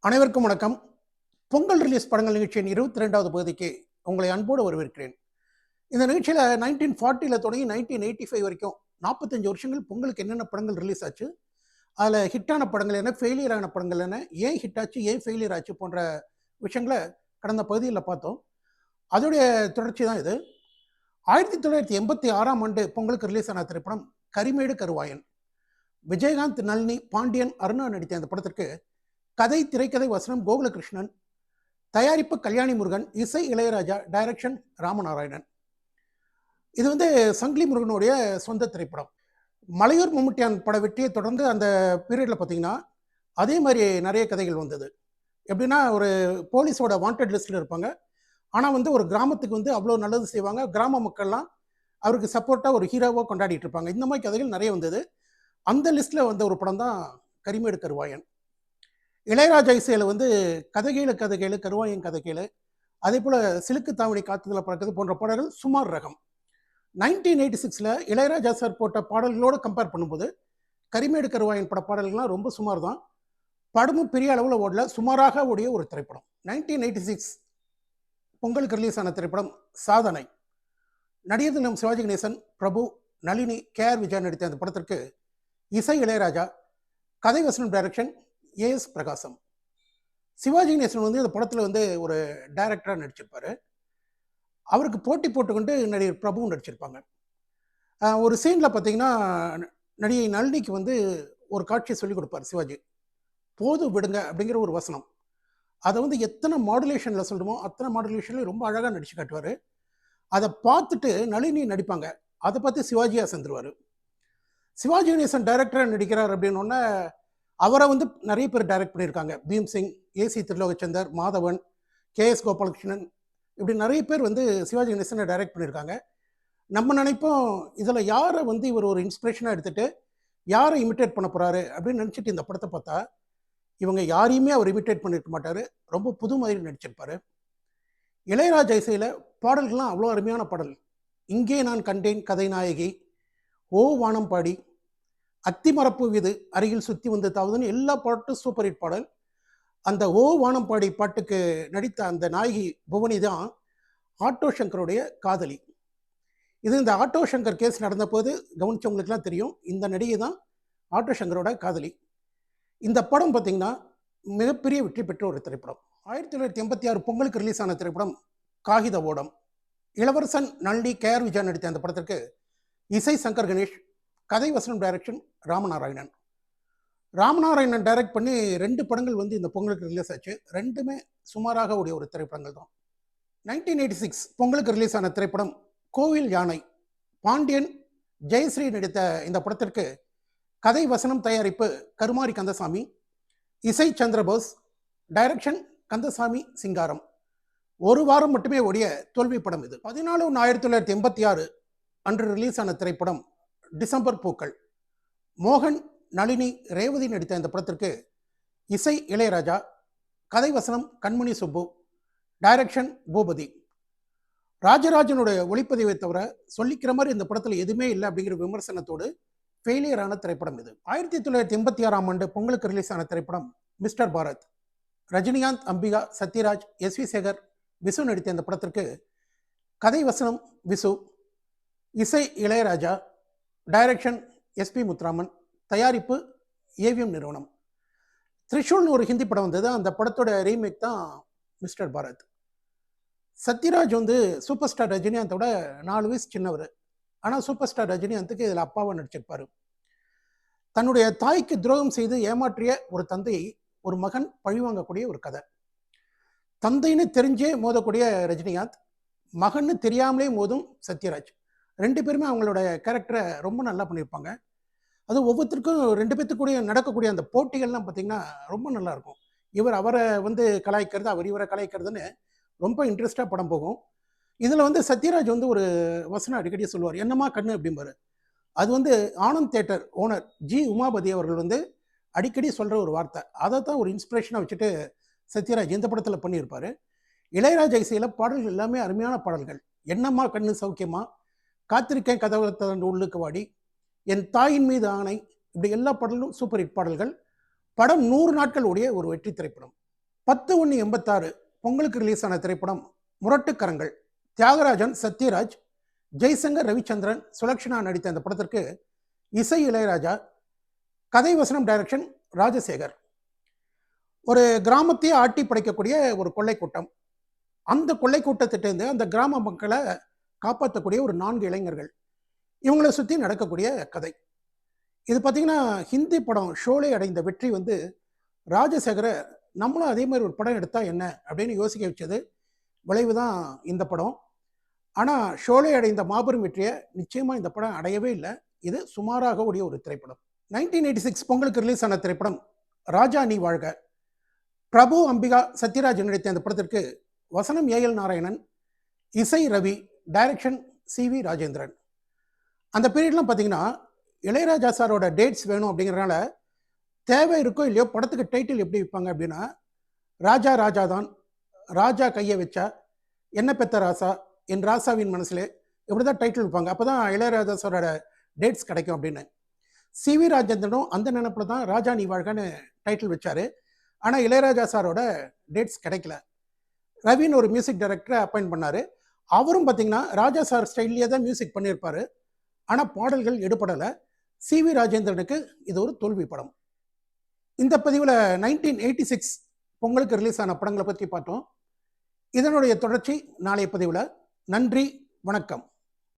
அனைவருக்கும் வணக்கம். பொங்கல் ரிலீஸ் படங்கள் நிகழ்ச்சியின் 22வது பகுதிக்கு உங்களை அன்போடு வரவேற்கிறேன். இந்த நிகழ்ச்சியில 1940ல தொடங்கி 1985 வரைக்கும் 45 வருஷங்கள் பொங்கலுக்கு என்னென்ன படங்கள் ரிலீஸ் ஆச்சு, அதில் ஹிட்டான படங்கள் என்ன, ஃபெயிலியர் ஆன படங்கள் என்ன, ஏன் ஹிட் ஆச்சு, ஏன் ஃபெயிலியர் ஆச்சு போன்ற விஷயங்களை கடந்த பகுதியில் பார்த்தோம். அதோடைய தொடர்ச்சி தான் இது. 1986ஆம் ஆண்டு பொங்கலுக்கு ரிலீஸ் ஆன திரைப்படம் கரிமேடு கருவாயன். விஜயகாந்த், நளினி, பாண்டியன், அருணா நடித்த அந்த படத்திற்கு கதை, திரைக்கதை, வசனம் கோகுலகிருஷ்ணன், தயாரிப்பு கல்யாணி முருகன், இசை இளையராஜா, டைரக்ஷன் ராமநாராயணன். இது சங்கிலி முருகனுடைய சொந்த திரைப்படம். மலையூர் மம்முட்டியான் பட வெற்றியை தொடர்ந்து அந்த பீரியடில் பார்த்தீங்கன்னா அதே மாதிரி நிறைய கதைகள் வந்தது. எப்படின்னா, ஒரு போலீஸோட வாண்டட் லிஸ்ட்டில் இருப்பாங்க. ஆனால் ஒரு கிராமத்துக்கு அவ்வளோ நல்லது செய்வாங்க. கிராம மக்கள்லாம் அவருக்கு சப்போர்ட்டாக ஒரு ஹீரோவாக கொண்டாடிட்டு இருப்பாங்க. இந்த மாதிரி கதைகள் நிறைய வந்தது. அந்த லிஸ்ட்டில் வந்த ஒரு படம் தான் கரிமேடு கருவாயன். இளையராஜா இசையில் கதைகேளு கதைகேளு, கருவாயன் கதைகேளு, அதே போல் சிலுக்கு தாவணி காத்துதல பறக்குது போன்ற பாடல்கள் சுமார் ரகம். 1986ல் இளையராஜா சார் போட்ட பாடல்களோடு கம்பேர் பண்ணும்போது கரிமேடு கருவாயன் பட பாடல்கள்லாம் ரொம்ப சுமார் தான். படமும் பெரிய அளவில் ஓடல, சுமாராக ஓடிய ஒரு திரைப்படம். 1986 பொங்கலுக்கு ரிலீஸ் ஆன திரைப்படம் சாதனை. நடிகர் நம் சிவாஜி கணேசன், பிரபு, நளினி, கேஆர் விஜயா நடித்த அந்த படத்திற்கு இசை இளையராஜா, கதை வசனம் டைரக்ஷன் ஏஎஸ் பிரகாசம். சிவாஜி கணேசன் இந்த படத்தில் ஒரு டைரக்டராக நடிச்சிருப்பாரு. அவருக்கு போட்டி போட்டுக்கொண்டு நடிகர் பிரபுவும் நடிச்சிருப்பாங்க. ஒரு சீனில் பார்த்தீங்கன்னா, நடிகை நளினிக்கு ஒரு காட்சியை சொல்லிக் கொடுப்பார் சிவாஜி. போது விடுங்க அப்படிங்கிற ஒரு வசனம். அதை எத்தனை மாடுலேஷனில் சொல்லணுமோ அத்தனை மாடுலேஷன்லையும் ரொம்ப அழகாக நடிச்சு காட்டுவார். அதை பார்த்துட்டு நளினி நடிப்பாங்க. அதை பார்த்து சிவாஜியாக செஞ்சிருவார். சிவாஜி கணேசன் டைரக்டராக நடிக்கிறார் அப்படின்னோடனே அவரை நிறைய பேர் டைரக்ட் பண்ணியிருக்காங்க. பீம்சிங், ஏசி திருலோகச்சந்தர், மாதவன், கேஎஸ் கோபாலகிருஷ்ணன், இப்படி நிறைய பேர் சிவாஜி கணேசனை டைரக்ட் பண்ணியிருக்காங்க. நம்ம நினைப்போம், இதில் யாரை இவர் ஒரு இன்ஸ்பிரேஷனாக எடுத்துகிட்டு யாரை இமிட்டேட் பண்ண போகிறாரு அப்படின்னு நினச்சிட்டு இந்த படத்தை பார்த்தா, இவங்க யாரையுமே அவர் இமிட்டேட் பண்ணியிருக்க மாட்டார். ரொம்ப புது மாதிரி நடிச்சிருப்பார். இளையராஜா இசையில் பாடல்கள்லாம் அவ்வளோ அருமையான பாடல். இங்கே நான் கண்டேன் கதைநாயகி, ஓ வானம் பாடி, அத்திமரப்பு விது, அருகில் சுற்றி வந்து தாவுதுன்னு எல்லா பாட்டும் சூப்பர் ஹிட் பாடல். அந்த ஓ வானம் பாடி பாட்டுக்கு நடித்த அந்த நாயகி புவனி தான் ஆட்டோ சங்கருடைய காதலி. இந்த ஆட்டோ சங்கர் கேஸ் நடந்த போது கவனிச்சவங்களுக்குலாம் தெரியும், இந்த நடிகை தான் ஆட்டோ சங்கரோட காதலி. இந்த படம் பார்த்திங்கன்னா மிகப்பெரிய வெற்றி பெற்ற ஒரு திரைப்படம். 1986 பொங்கலுக்கு ரிலீஸ் ஆன திரைப்படம் காகித ஓடம். இளவரசன், நளினி, கேஆர் விஜயா நடித்த அந்த படத்திற்கு இசை சங்கர் கணேஷ், கதை வசனம் டைரக்ஷன் ராமநாராயணன். ராமநாராயணன் டைரக்ட் பண்ணி 2 படங்கள் இந்த பொங்கலுக்கு ரிலீஸ் ஆச்சு. ரெண்டுமே சுமாராக ஓடிய ஒரு திரைப்படங்கள் தான். 1986 பொங்கலுக்கு ரிலீஸ் ஆன திரைப்படம் கோவில் யானை. பாண்டியன், ஜெயஸ்ரீ நடித்த இந்த படத்திற்கு கதை வசனம் தயாரிப்பு கருமாரி கந்தசாமி, இசை சந்திரபோஸ், டைரக்ஷன் கந்தசாமி சிங்காரம். ஒரு வாரம் மட்டுமே ஓடிய தோல்வி படம் இது. 14/1986 அன்று ரிலீஸ் ஆன திரைப்படம் டிசம்பர் பூக்கள். மோகன், நளினி, ரேவதி நடித்த இந்த படத்திற்கு இசை இளையராஜா, கதை வசனம் கண்மணி சுப்பு, டைரக்ஷன் பூபதி. ராஜராஜனுடைய ஒளிப்பதிவை தவிர சொல்லிக்கிற மாதிரி இந்த படத்தில் எதுவுமே இல்லை அப்படிங்கிற விமர்சனத்தோடு ஃபெயிலியரான திரைப்படம் இது. 1986ஆம் ஆண்டு பொங்கலுக்கு ரிலீஸ் ஆன திரைப்படம் மிஸ்டர் பாரத். ரஜினிகாந்த், அம்பிகா, சத்யராஜ், எஸ்வி சேகர், விசு நடித்த இந்த படத்திற்கு கதை வசனம் விசு, இசை இளையராஜா, டைரக்ஷன் எஸ்பி முத்துராமன், தயாரிப்பு ஏவிஎம் நிறுவனம். த்ரிஷூல்னு ஒரு ஹிந்தி படம் வந்தது. அந்த படத்தோட ரீமேக் தான் mister Bharat. Sathyaraj super star ரஜினிகாந்தோட 4 வயசு சின்னவர். ஆனால் சூப்பர் ஸ்டார் ரஜினிகாந்துக்கு இதில் அப்பாவாக நடிச்சிருப்பார். தன்னுடைய தாய்க்கு துரோகம் செய்து ஏமாற்றிய ஒரு தந்தையை ஒரு மகன் பழிவாங்கக்கூடிய ஒரு கதை. தந்தைன்னு தெரிஞ்சே மோதக்கூடிய ரஜினிகாந்த், மகன்னு தெரியாமலே மோதும் சத்யராஜ். 2 பேருமே அவங்களோட கேரக்டரை ரொம்ப நல்லா பண்ணியிருப்பாங்க. அது ஒவ்வொருத்தருக்கும் 2 பேர்த்துக்கூடிய நடக்கக்கூடிய அந்த போட்டிகள்லாம் பார்த்திங்கன்னா ரொம்ப நல்லாயிருக்கும். இவர் அவரை கலாய்க்கிறது, அவர் இவரை கலாய்க்கிறதுன்னு ரொம்ப இன்ட்ரெஸ்டாக படம் போகும். இதில் சத்யராஜ் ஒரு வசனம் அடிக்கடி சொல்லுவார், என்னம்மா கண்ணு அப்படிம்பாரு. அது Anand theatre owner G Umapathi அவர்கள் அடிக்கடி சொல்கிற ஒரு வார்த்தை. அதை தான் ஒரு இன்ஸ்பிரேஷனாக வச்சுட்டு சத்யராஜ் இந்த படத்தில் பண்ணியிருப்பார். இளையராஜா இசையில் பாடல்கள் எல்லாமே அருமையான பாடல்கள். என்னம்மா கண்ணு சௌக்கியமா, காத்திருக்கேன் கதவை திறந்து உள்ளுக்கு வாடி, என் தாயின் மீது ஆணை, இப்படி எல்லா பாடலும் சூப்பர் ஹிட் பாடல்கள். படம் 100 நாட்கள் ஓடிய ஒரு வெற்றி திரைப்படம். 10/1/86 பொங்கலுக்கு ரிலீஸ் ஆன திரைப்படம் முரட்டுக்கரங்கள். தியாகராஜன், சத்யராஜ், ஜெய்சங்கர், ரவிச்சந்திரன், சுலக்ஷனா நடித்த இந்த படத்திற்கு இசை இளையராஜா, கதை வசனம் டைரக்ஷன் ராஜசேகர். ஒரு கிராமத்தையே ஆட்டி படைக்கக்கூடிய ஒரு கொள்ளை கூட்டம். அந்த கொள்ளை கூட்டத்திட்டேருந்து அந்த கிராம மக்களை காப்பாற்றக்கூடிய ஒரு 4 இளைஞர்கள். இவங்களை சுற்றி நடக்கக்கூடிய கதை. இது பார்த்தீங்கன்னா ஹிந்தி படம் ஷோலே அடைந்த வெற்றி வந்து ராஜசேகரை நம்மளும் அதே மாதிரி ஒரு படம் எடுத்தா என்ன அப்படின்னு யோசிக்க வச்சது. விளைவு தான் இந்த படம். ஆனால் ஷோலே அடைந்த மாபெரும் வெற்றியை நிச்சயமாக இந்த படம் அடையவே இல்லை. இது சுமாராக ஓடிய ஒரு திரைப்படம். 1986 பொங்கலுக்கு ரிலீஸ் ஆன திரைப்படம் ராஜா நீ வாழ்க. பிரபு, அம்பிகா, சத்யராஜ் நடித்த அந்த படத்திற்கு வசனம் ஏஎல் நாராயணன், இசை ரவி, டைரக்ஷன் சிவி ராஜேந்திரன். அந்த பீரியட்லாம் பார்த்தீங்கன்னா இளையராஜா சாரோட டேட்ஸ் வேணும் அப்படிங்கிறனால தேவை இருக்கோ இல்லையோ படத்துக்கு டைட்டில் எப்படி வைப்பாங்க அப்படின்னா ராஜா ராஜா தான், ராஜா கையை வச்சா, என்ன பெத்த ராசா, என் ராசாவின் மனசுலே, இப்படி தான் டைட்டில் வைப்பாங்க. அப்போ தான் இளையராஜா சாரோட டேட்ஸ் கிடைக்கும் அப்படின்னு. சிவி ராஜேந்திரனும் அந்த நினைப்பில் தான் ராஜா நீ வாழ்கன்னு டைட்டில் வச்சார். ஆனால் இளையராஜா சாரோட டேட்ஸ் கிடைக்கல. ரவின்னு ஒரு மியூசிக் டைரக்டரை அப்பாயிண்ட் பண்ணார். அவரும் பார்த்தீங்கன்னா ராஜா சார் ஸ்டைல்லையே தான் மியூசிக் பண்ணியிருப்பார். ஆனால் பாடல்கள் எடுபடலை. சிவி ராஜேந்திரனுக்கு இது ஒரு தோல்வி படம். இந்த பதிவில் 1986 பொங்கலுக்கு ரிலீஸ் ஆன படங்களை பற்றி பார்த்தோம். இதனுடைய தொடர்ச்சி நாளைய பதிவில். நன்றி, வணக்கம்.